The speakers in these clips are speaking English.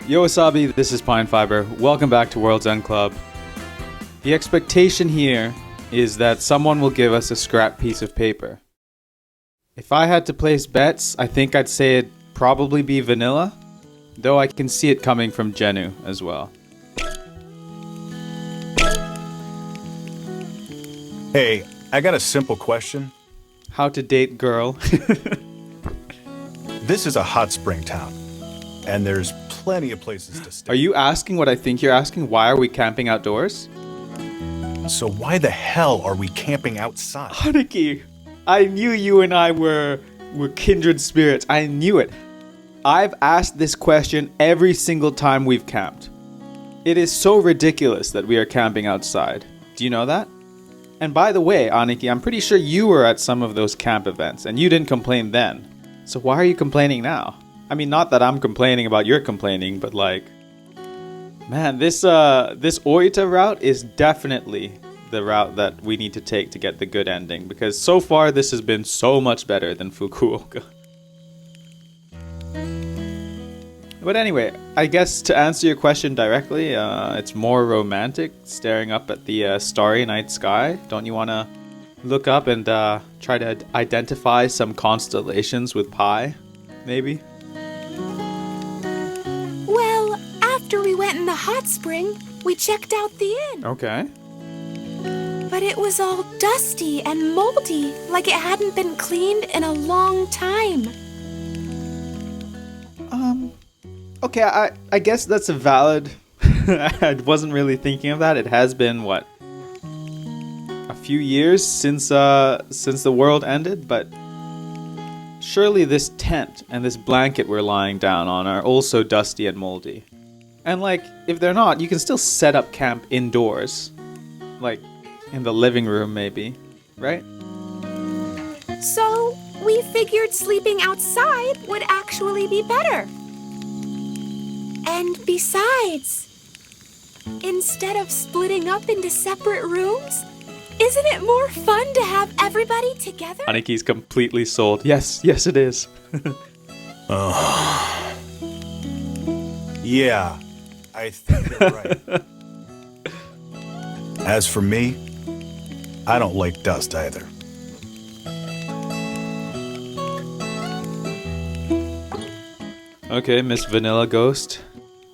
Yo Wasabi, this is Pine Fiber. Welcome back to World's End Club. The expectation here is that someone will give us a scrap piece of paper. If I had to place bets, I think I'd say it'd probably be vanilla, though I can see it coming from Genu as well. Hey, I got a simple question. How to date girl. This is a hot spring town, and there's plenty of places to stay. Are you asking what I think you're asking? Why are we camping outdoors? So why the hell are we camping outside? Haneki, I knew you and I were kindred spirits. I knew it. I've asked this question every single time we've camped. It is so ridiculous that we are camping outside. Do you know that? And by the way, Aniki, I'm pretty sure you were at some of those camp events and you didn't complain then. So why are you complaining now? I mean, not that I'm complaining about your complaining, but like, man, this Oita route is definitely the route that we need to take to get the good ending, because so far this has been so much better than Fukuoka. But anyway, I guess to answer your question directly, it's more romantic staring up at the starry night sky. Don't you want to look up and try to identify some constellations with pi, maybe? Well, after we went in the hot spring, we checked out the inn. Okay. But it was all dusty and moldy, like it hadn't been cleaned in a long time. Okay, I guess that's a valid... I wasn't really thinking of that. It has been, what, a few years since the world ended, but surely this tent and this blanket we're lying down on are also dusty and moldy. And like, if they're not, you can still set up camp indoors. Like, in the living room maybe, right? So, we figured sleeping outside would actually be better. And besides, instead of splitting up into separate rooms, isn't it more fun to have everybody together? Aniki's completely sold. Yes, it is. Yeah, I think you're right. As for me, I don't like dust either. Okay, Miss Vanilla Ghost,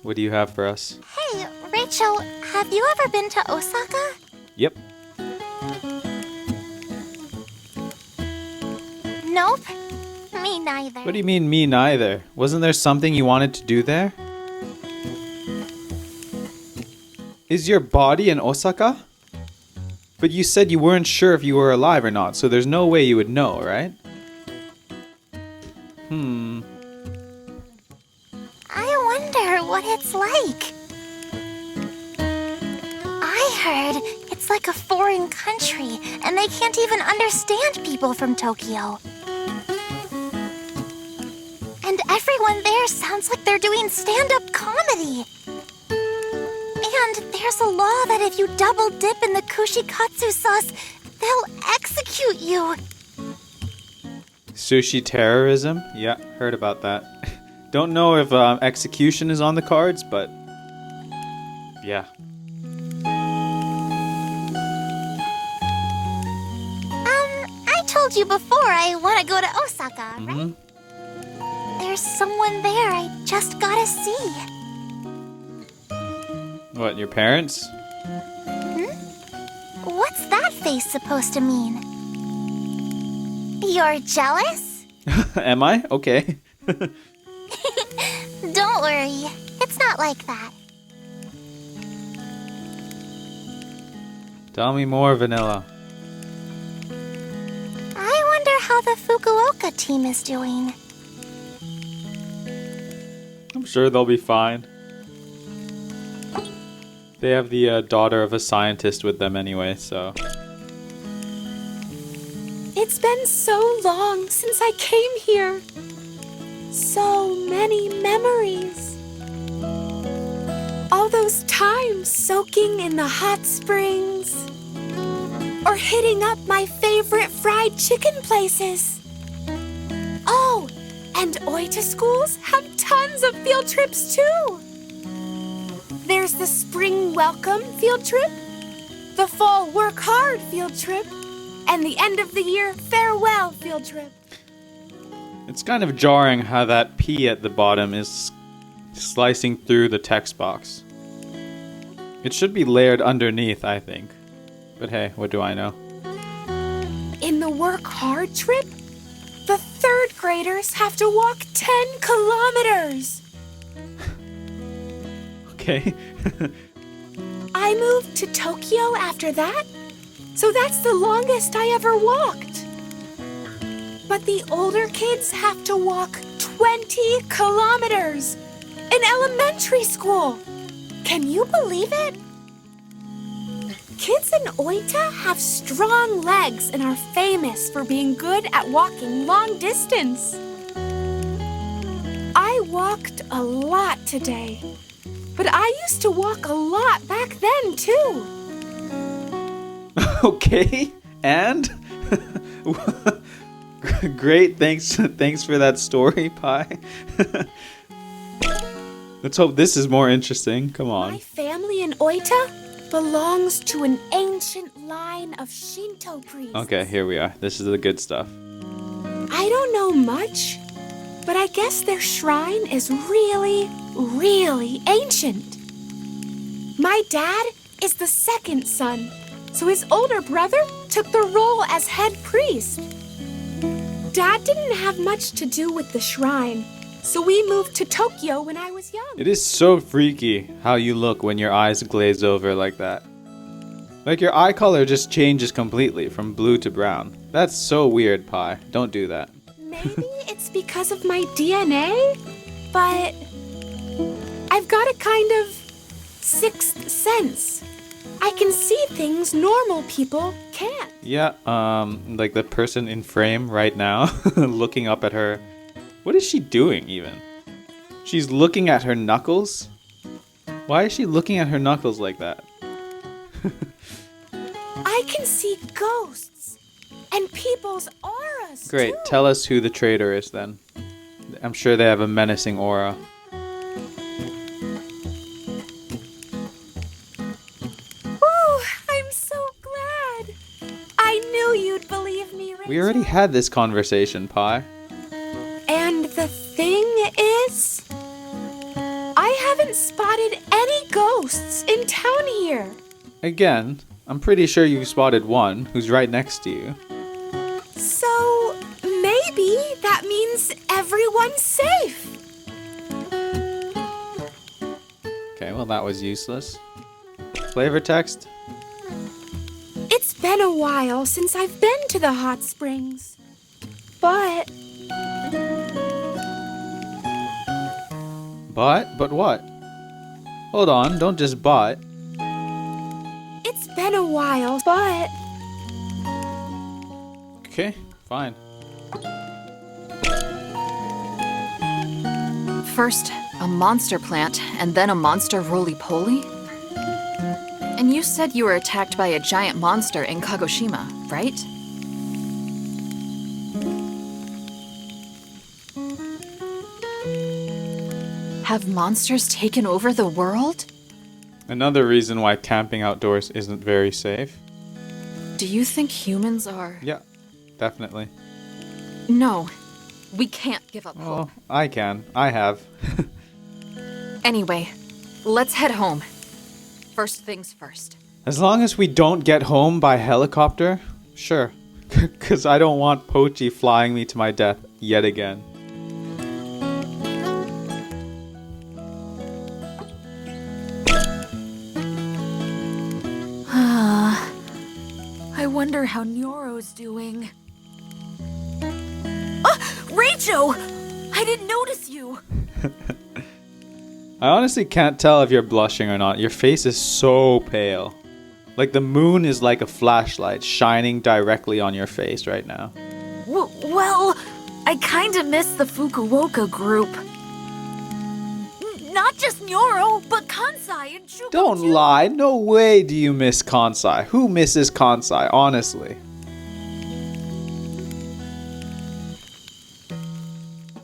what do you have for us? Hey, Rachel, have you ever been to Osaka? Yep. Nope. Me neither. What do you mean, me neither? Wasn't there something you wanted to do there? Is your body in Osaka? But you said you weren't sure if you were alive or not, so there's no way you would know, right? I wonder what it's like. I heard it's like a foreign country, and they can't even understand people from Tokyo. And everyone there sounds like they're doing stand-up comedy. And there's a law that if you double dip in the kushikatsu sauce, they'll execute you. Sushi terrorism? Yeah, heard about that. Don't know if execution is on the cards, but yeah. I told you before I want to go to Osaka, right? There's someone there I just gotta see. What, your parents? What's that face supposed to mean? You're jealous? Am I? Okay. Don't worry, it's not like that. Tell me more, Vanilla. I wonder how the Fukuoka team is doing. I'm sure they'll be fine. They have the daughter of a scientist with them anyway, so... It's been so long since I came here. So many memories. All those times soaking in the hot springs. Or hitting up my favorite fried chicken places. Oh, and Oita schools have tons of field trips too. There's the spring welcome field trip, the fall work hard field trip, and the end of the year farewell field trip. It's kind of jarring how that P at the bottom is slicing through the text box. It should be layered underneath, I think. But hey, what do I know? In the work hard trip, the third graders have to walk 10 kilometers. Okay. I moved to Tokyo after that, so that's the longest I ever walked. But the older kids have to walk 20 kilometers in elementary school. Can you believe it? Kids in Oita have strong legs and are famous for being good at walking long distance. I walked a lot today, but I used to walk a lot back then too. Okay, and? Great, thanks for that story, Pi. Let's hope this is more interesting. Come on. My family in Oita belongs to an ancient line of Shinto priests. Okay, here we are. This is the good stuff. I don't know much, but I guess their shrine is really, really ancient. My dad is the second son, so his older brother took the role as head priest. Dad didn't have much to do with the shrine, so we moved to Tokyo when I was young. It is so freaky how you look when your eyes glaze over like that. Like your eye color just changes completely from blue to brown. That's so weird, Pi. Don't do that. Maybe it's because of my DNA, but I've got a kind of sixth sense. I can see things normal people can't. Yeah, like the person in frame right now, looking up at her. What is she doing even? She's looking at her knuckles? Why is she looking at her knuckles like that? I can see ghosts and people's auras. Great, too. tell us who the traitor is then. I'm sure they have a menacing aura. Ooh, I'm so glad. I knew you'd believe me, Rachel. We already had this conversation, Pi. And the thing is, I haven't spotted any ghosts in town here. Again, I'm pretty sure you spotted one who's right next to you. So maybe that means everyone's safe. Okay, well that was useless. Flavor text? It's been a while since I've been to the hot springs. But But what? Hold on, don't just but. it's been a while, but Okay, fine. First, a monster plant, and then a monster roly-poly? And you said you were attacked by a giant monster in Kagoshima, right? Have monsters taken over the world? Another reason why camping outdoors isn't very safe. Do you think humans are... Yeah, definitely. No, we can't give up Well, hope. I can. I have. Anyway, let's head home. First things first. As long as we don't get home by helicopter, sure. Because I don't want Pochi flying me to my death yet again. I wonder how Nyoro's doing. Rachel! I didn't notice you! I honestly can't tell if you're blushing or not. Your face is so pale. Like the moon is like a flashlight shining directly on your face right now. Well, I kinda miss the Fukuoka group. Not just Nyoro, but Kansai and Shugo Don't too. lie. No way do you miss Kansai. Who misses Kansai, honestly?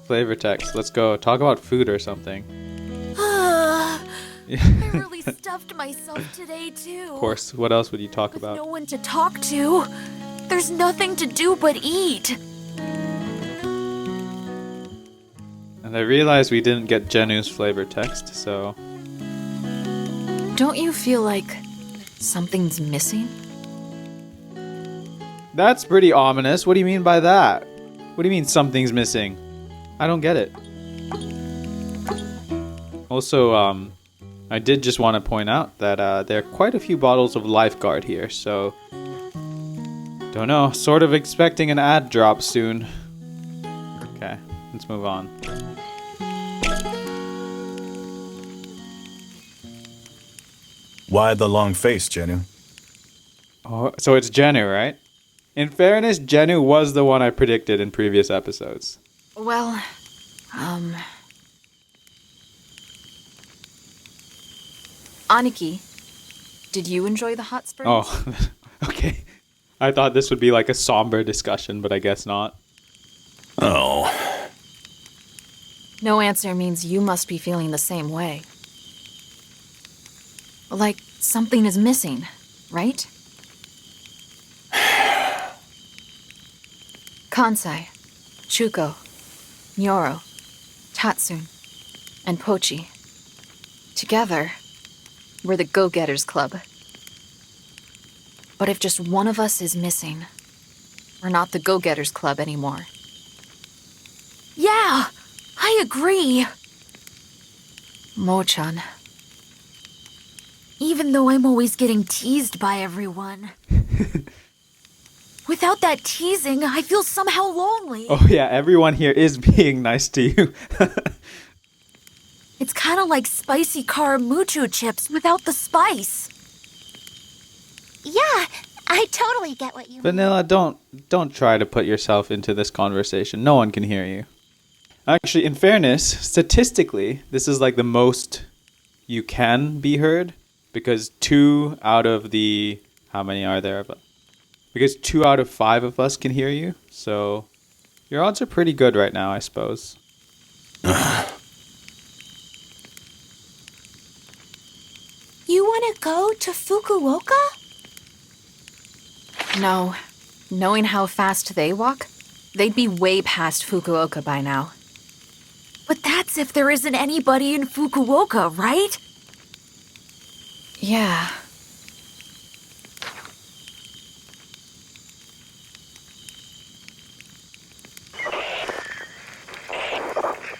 Flavor text. Let's go. Talk about food or something. I really stuffed myself today, too. Of course, what else would you talk With about? no one to talk to. There's nothing to do but eat. And I realized we didn't get Jenu's flavor text, so... Don't you feel like something's missing? That's pretty ominous. What do you mean by that? What do you mean something's missing? I don't get it. Also, I did just want to point out that there are quite a few bottles of Lifeguard here, so... Don't know, sort of expecting an ad drop soon. Okay, let's move on. Why the long face, Jenu? Oh, so it's Jenu, right? In fairness, Jenu was the one I predicted in previous episodes. Well, Aniki, did you enjoy the hot springs? Oh, okay. I thought this would be like a somber discussion, but I guess not. Oh. No answer means you must be feeling the same way. Like something is missing, right? Kansai, Chuko, Nyoro, Tatsun, and Pochi. Together, we're the Go-Getters Club. But if just one of us is missing, we're not the Go-Getters Club anymore. Yeah, I agree. Mo-chan. Even though I'm always getting teased by everyone. Without that teasing, I feel somehow lonely. Oh yeah, everyone here is being nice to you. It's kind of like spicy Karamucho chips without the spice. Yeah, I totally get what you mean. Vanilla, don't try to put yourself into this conversation. No one can hear you. Actually, in fairness, statistically, this is like the most you can be heard, because 2 out of the... How many are there? Because 2 out of 5 of us can hear you, so your odds are pretty good right now, I suppose. You want to go to Fukuoka? No. Knowing how fast they walk, they'd be way past Fukuoka by now. But that's if there isn't anybody in Fukuoka, right? Yeah.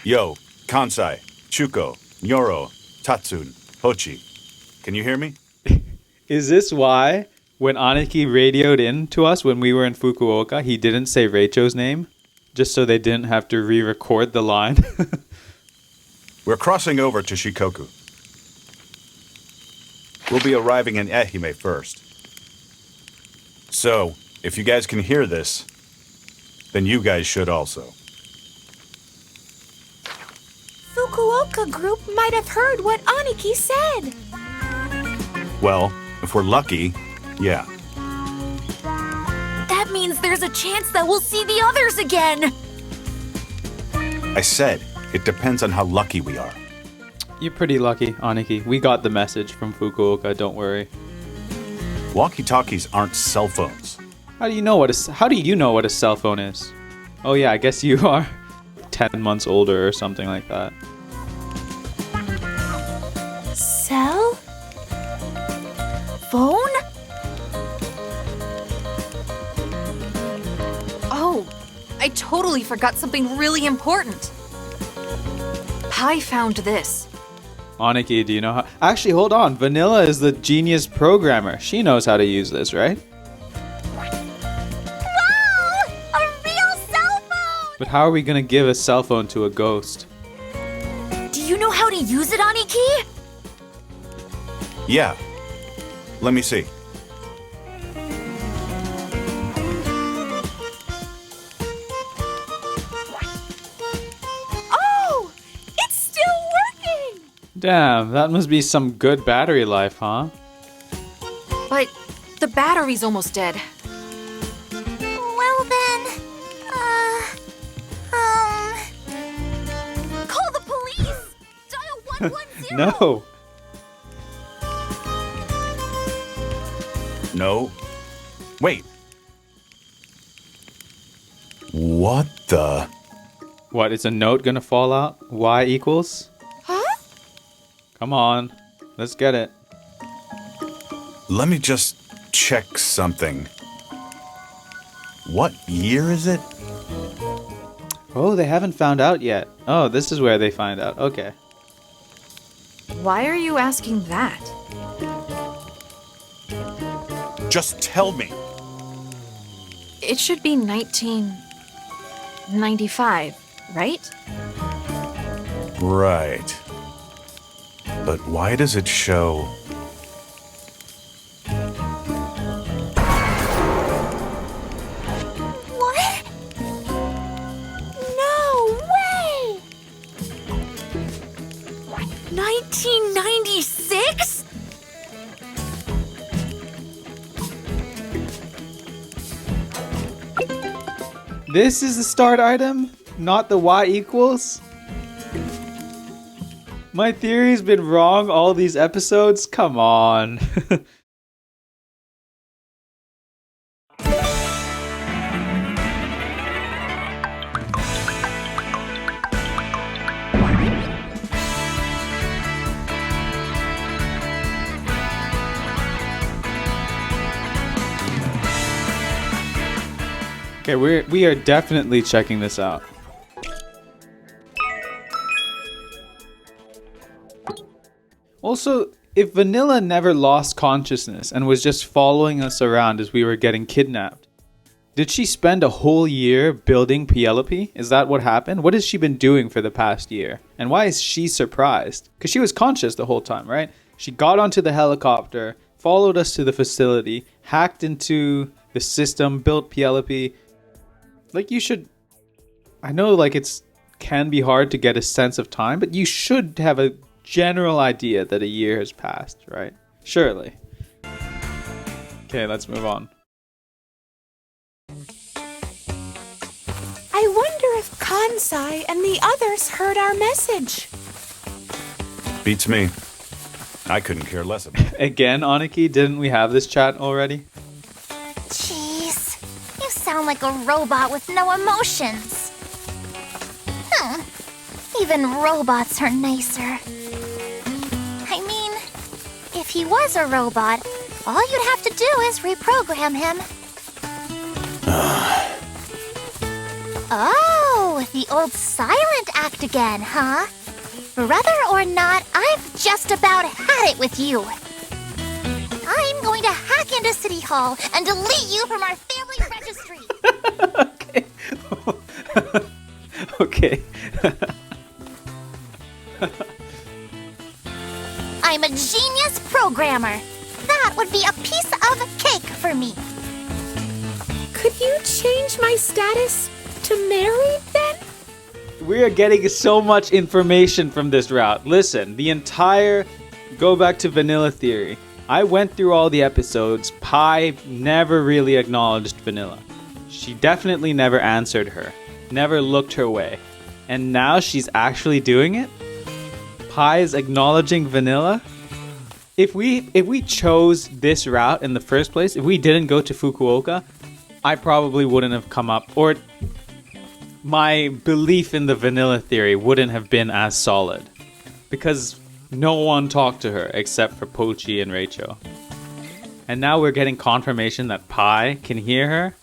Yo, Kansai, Chuko, Nyoro, Tatsun, Hochi. Can you hear me? Is this why, when Aniki radioed in to us when we were in Fukuoka, he didn't say Reicho's name? Just so they didn't have to re-record the line? We're crossing over to Shikoku. We'll be arriving in Ehime first. So, if you guys can hear this, then you guys should also. Fukuoka group might have heard what Aniki said. Well, if we're lucky, yeah. That means there's a chance that we'll see the others again. I said, it depends on how lucky we are. You're pretty lucky, Aniki. We got the message from Fukuoka, don't worry. Walkie-talkies aren't cell phones. How do you know what a cell phone is? Oh yeah, I guess you are 10 months older or something like that. Cell? Phone? Oh, I totally forgot something really important. Pi found this. Aniki, do you know how... Actually, hold on. Vanilla is the genius programmer. She knows how to use this, right? Wow! A real cell phone! But how are we gonna give a cell phone to a ghost? Do you know how to use it, Aniki? Yeah. Let me see. Oh! It's still working! Damn, that must be some good battery life, huh? But the battery's almost dead. Well then, Call the police! Dial 110! No. No. Wait. What the? What, is a note gonna fall out? Y equals? Huh? Come on. Let's get it. Let me just check something. What year is it? Oh, they haven't found out yet. Oh, this is where they find out. Okay. Why are you asking that? Just tell me. It should be 1995, right? Right. But why does it show... What? No way! 1996? This is the start item, not the Y equals? My theory's been wrong all these episodes? Come on. Okay, we are definitely checking this out. Also, if Vanilla never lost consciousness and was just following us around as we were getting kidnapped, did she spend a whole year building Penelope? Is that what happened? What has she been doing for the past year? And why is she surprised? Because she was conscious the whole time, right? She got onto the helicopter, followed us to the facility, hacked into the system, built Penelope. Like, you should... I know, like, it's can be hard to get a sense of time, but you should have a general idea that a year has passed, right? Surely. Okay, let's move on. I wonder if Kansai and the others heard our message. Beats me. I couldn't care less about it. Again, Aniki, didn't we have this chat already? Jeez, you sound like a robot with no emotions. Even robots are nicer. I mean, if he was a robot, all you'd have to do is reprogram him. Oh, the old silent act again, huh? Brother or not, I've just about had it with you. I'm going to hack into City Hall and delete you from our family registry. Okay. I'm a genius programmer. That would be a piece of cake for me. Could you change my status to married then? We are getting so much information from this route. Listen, the entire go back to Vanilla Theory. I went through all the episodes. Pi never really acknowledged Vanilla. She definitely never answered her. Never looked her way. And now she's actually doing it? Pi is acknowledging Vanilla? If we chose this route in the first place, if we didn't go to Fukuoka, I probably wouldn't have come up, or my belief in the Vanilla Theory wouldn't have been as solid. Because no one talked to her except for Pochi and Rachel. And now we're getting confirmation that Pi can hear her.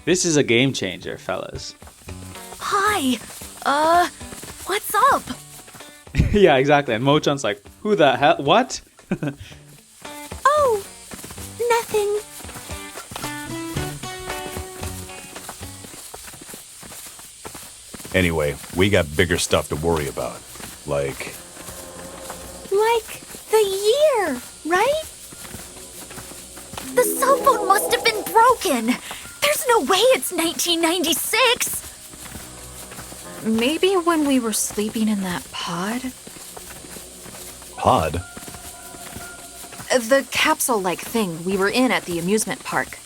This is a game changer, fellas. Hi. What's up? Yeah, exactly. And Mochan's like, who the hell? What? Oh, nothing. Anyway, we got bigger stuff to worry about. Like The year, right? The cell phone must have been broken. There's no way it's 1996. Maybe when we were sleeping in that pod? pod? The capsule-like thing we were in at the amusement park.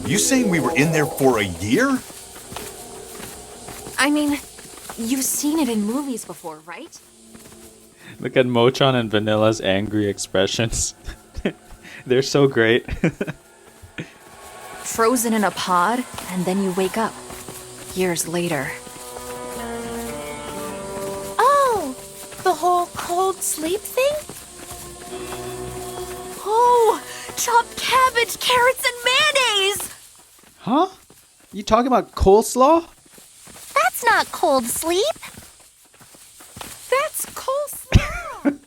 You saying we were in there for a year? I mean, you've seen it in movies before, right? Look at Mochan and Vanilla's angry expressions. They're so great. Frozen in a pod, and then you wake up. Years later. Oh, the whole cold sleep thing? Oh, chopped cabbage, carrots, and mayonnaise! Huh? You talking about coleslaw? That's not cold sleep. That's coleslaw!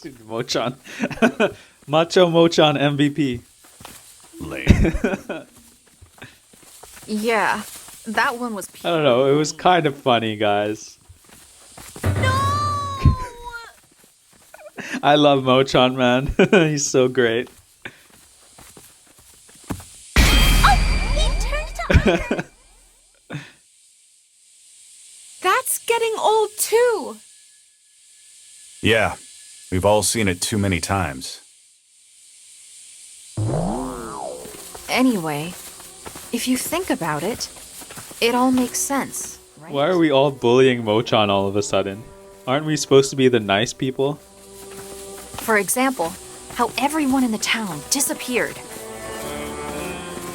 Dude, Mochan. Macho Mochan MVP. Lame. Yeah, that one was I don't know, it was kind of funny, guys. I love Mochan, man. He's so great. He turned to ice. That's getting old too. Yeah, we've all seen it too many times. Anyway, if you think about it, it all makes sense, right? Why are we all bullying Mochan all of a sudden? Aren't we supposed to be the nice people? For example, how everyone in the town disappeared.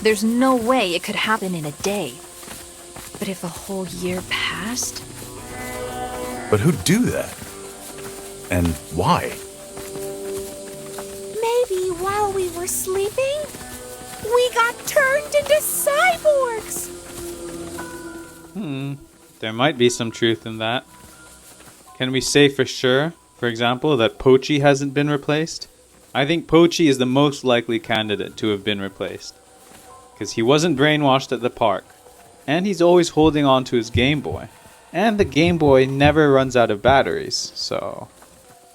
There's no way it could happen in a day. But if a whole year passed? But who'd do that? And why? Maybe while we were sleeping, we got turned into cyborgs. There might be some truth in that. Can we say for sure, for example, that Pochi hasn't been replaced? I think Pochi is the most likely candidate to have been replaced. Because he wasn't brainwashed at the park. And he's always holding on to his Game Boy. And the Game Boy never runs out of batteries, so...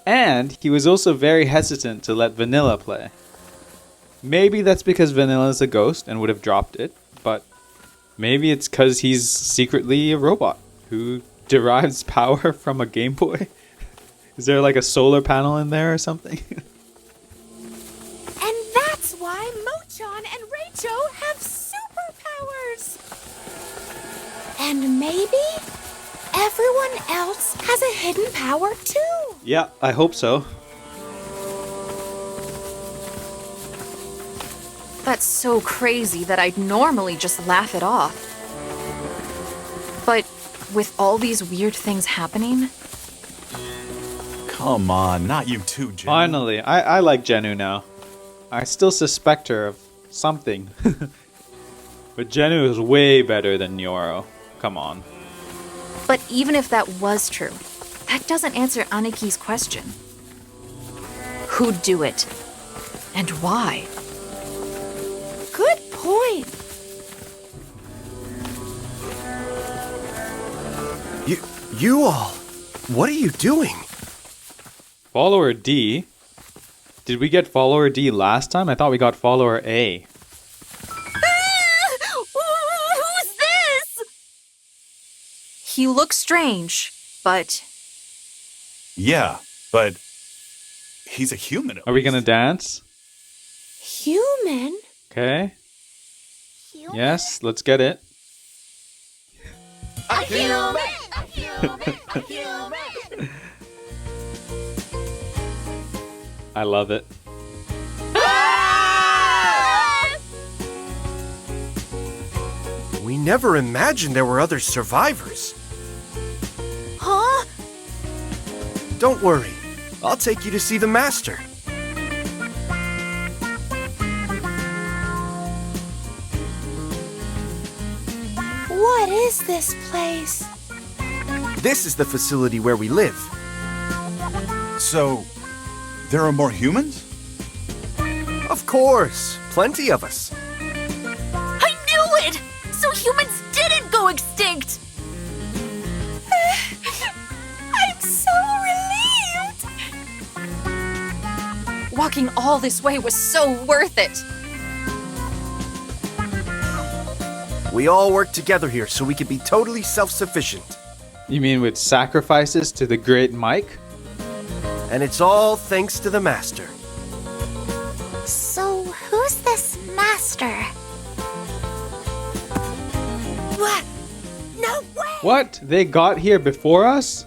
And he was also very hesitant to let Vanilla play. Maybe that's because Vanilla's a ghost and would have dropped it, but maybe it's because he's secretly a robot who derives power from a Game Boy. Is there like a solar panel in there or something? And that's why Mochan and Raicho have superpowers. And maybe everyone else has a hidden power too. Yeah, I hope so. That's so crazy that I'd normally just laugh it off. But with all these weird things happening, Come on, not you too, Jim. Finally, I like Genu now. I still suspect her of something. But Genu is way better than Nyoro. Come on. but even if that was true, that doesn't answer Aniki's question. Who'd do it? And why? Good point. You all, what are you doing? Follower D? Did we get follower D last time? I thought we got follower A. Who's this? He looks strange, but Yeah, but he's a human. at Are we least. gonna dance? Human? Okay. Human? Yes, let's get it. A human! A human! A human! I love it. We never imagined there were other survivors. Huh? Don't worry, I'll take you to see the master. What is this place? This is the facility where we live. So, there are more humans? Of course, plenty of us. I knew it! So humans didn't go extinct! I'm so relieved. walking all this way was so worth it. We all work together here so we can be totally self-sufficient. You mean with sacrifices to the great Mike? And it's all thanks to the master. So, who's this master? What? No way! What? They got here before us?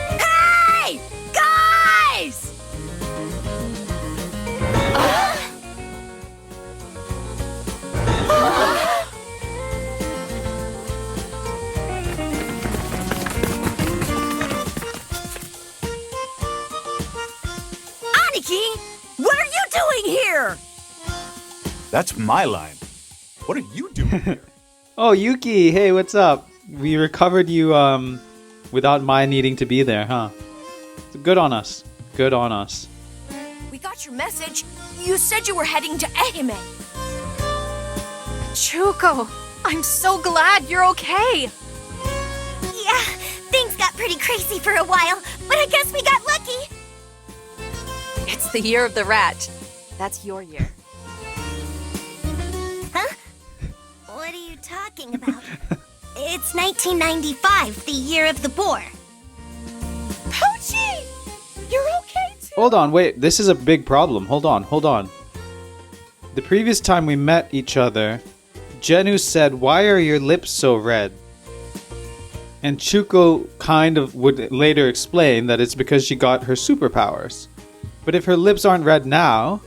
Hey! Guys! That's my line. What are you doing here? Oh, Yuki, hey, what's up? We recovered you without my needing to be there, huh? Good on us. Good on us. We got your message. You said you were heading to Ehime. Chuko, I'm so glad you're okay. Yeah, things got pretty crazy for a while, but I guess we got lucky. It's the year of the rat. That's your year. Huh? What are you talking about? It's 1995, the year of the boar. Pochi! You're okay too? Hold on, wait. This is a big problem. Hold on. The previous time we met each other, Jenu said, "Why are your lips so red?" And Chuko kind of would later explain that it's because she got her superpowers. But if her lips aren't red now,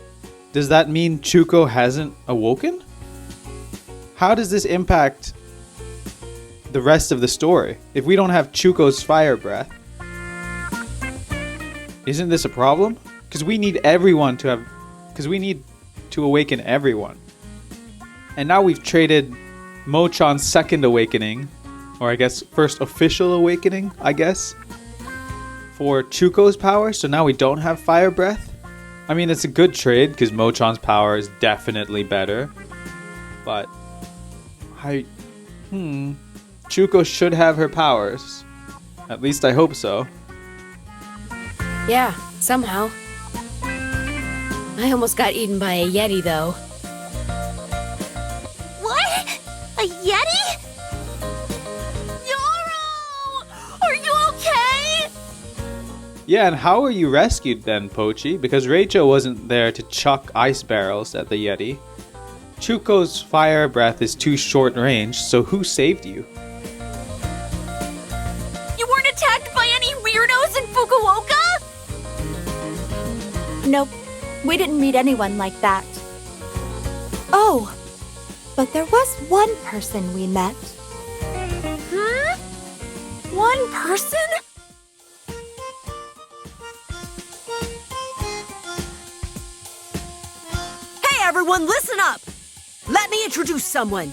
does that mean Chuko hasn't awoken? How does this impact the rest of the story? If we don't have Chuko's fire breath, isn't this a problem? Because we need everyone to have... Because we need to awaken everyone. And now we've traded Mochan's second awakening, or I guess first official awakening, I guess, for Chuko's power, so now we don't have fire breath. I mean, it's a good trade, because Mochan's power is definitely better. But... Chuko should have her powers. At least I hope so. Yeah, somehow. I almost got eaten by a yeti, though. What? A yeti? Yoro! Are you okay? Yeah, and how were you rescued then, Pochi? Because Rachel wasn't there to chuck ice barrels at the Yeti. Chuko's fire breath is too short range, so who saved you? You weren't attacked by any weirdos in Fukuoka? Nope, we didn't meet anyone like that. Oh, but there was one person we met. One person? Hey everyone, listen up! Let me introduce someone.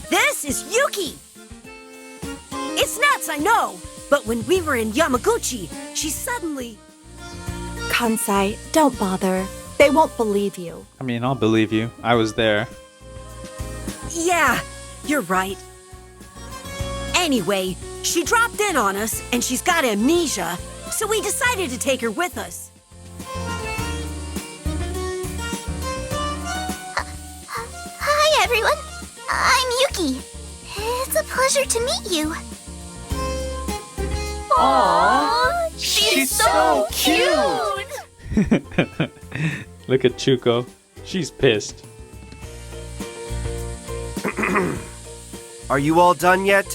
This is Yuki! It's nuts, I know, but when we were in Yamaguchi, she suddenly... Kansai, don't bother. They won't believe you. I mean, I'll believe you. I was there. Yeah, you're right. Anyway, she dropped in on us, and she's got amnesia, so we decided to take her with us. Hi, everyone. I'm Yuki. It's a pleasure to meet you. Aww, she's so cute! Look at Chuko. She's pissed. Are you all done yet?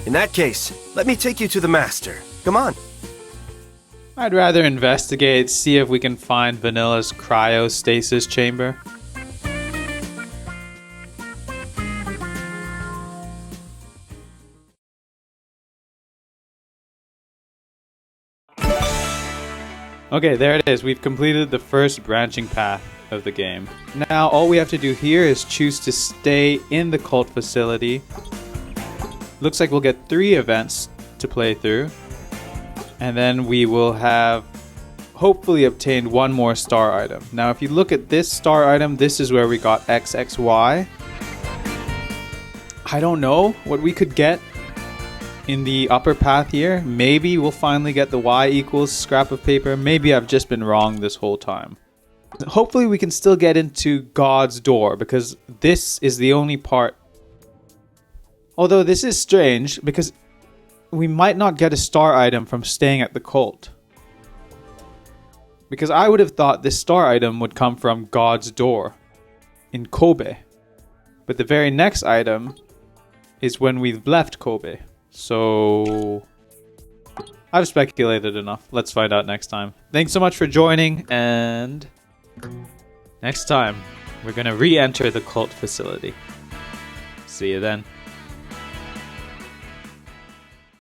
In that case, let me take you to the master. Come on. I'd rather investigate, see if we can find Vanilla's cryostasis chamber. Okay, there it is. We've completed the first branching path of the game. Now, all we have to do here is choose to stay in the cult facility. Looks like we'll get 3 events to play through. And then we will have hopefully obtained 1 more star item. Now, if you look at this star item, this is where we got XXY. I don't know what we could get in the upper path here. Maybe we'll finally get the Y equals scrap of paper. Maybe I've just been wrong this whole time. Hopefully we can still get into God's door, because this is the only part. Although this is strange, because we might not get a star item from staying at the cult. Because I would have thought this star item would come from God's door in Kobe. But the very next item is when we've left Kobe. So I've speculated enough. Let's find out next time. Thanks so much for joining, and next time we're gonna re-enter the cult facility. See you then.